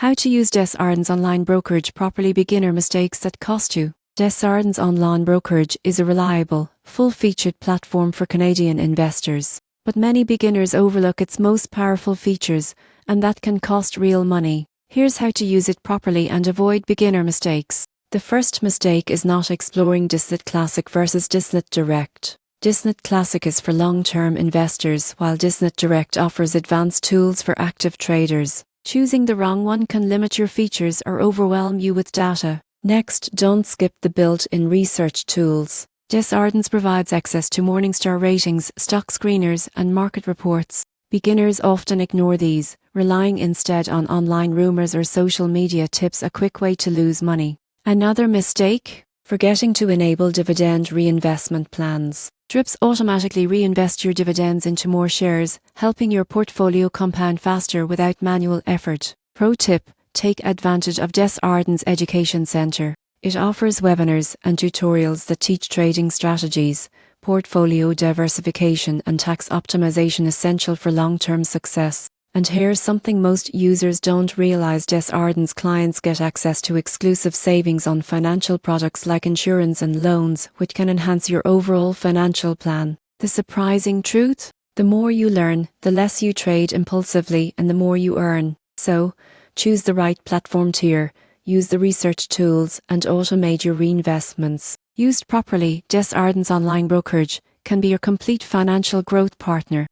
How to use Desjardins online brokerage properly. Beginner mistakes that cost you. Desjardins online brokerage is a reliable, full-featured platform for Canadian investors. But many beginners overlook its most powerful features, and that can cost real money. Here's how to use it properly and avoid beginner mistakes. The first mistake is not exploring Desjardins Classic versus Desjardins Direct. Desjardins Classic is for long-term investors, while Desjardins Direct offers advanced tools for active traders. Choosing the wrong one can limit your features or overwhelm you with data. Next, don't skip the built-in research tools. Desjardins provides access to Morningstar ratings, stock screeners, and market reports. Beginners often ignore these, relying instead on online rumors or social media tips, a quick way to lose money. Another mistake? Forgetting to enable dividend reinvestment plans. DRIPs automatically reinvest your dividends into more shares, helping your portfolio compound faster without manual effort. Pro tip: take advantage of Desjardins Education Center. It offers webinars and tutorials that teach trading strategies, portfolio diversification, and tax optimization essential for long-term success. And here's something most users don't realize: Desjardins clients get access to exclusive savings on financial products like insurance and loans, which can enhance your overall financial plan. The surprising truth? The more you learn, the less you trade impulsively and the more you earn. So, choose the right platform tier, use the research tools, and automate your reinvestments. Used properly, Desjardins online brokerage can be your complete financial growth partner.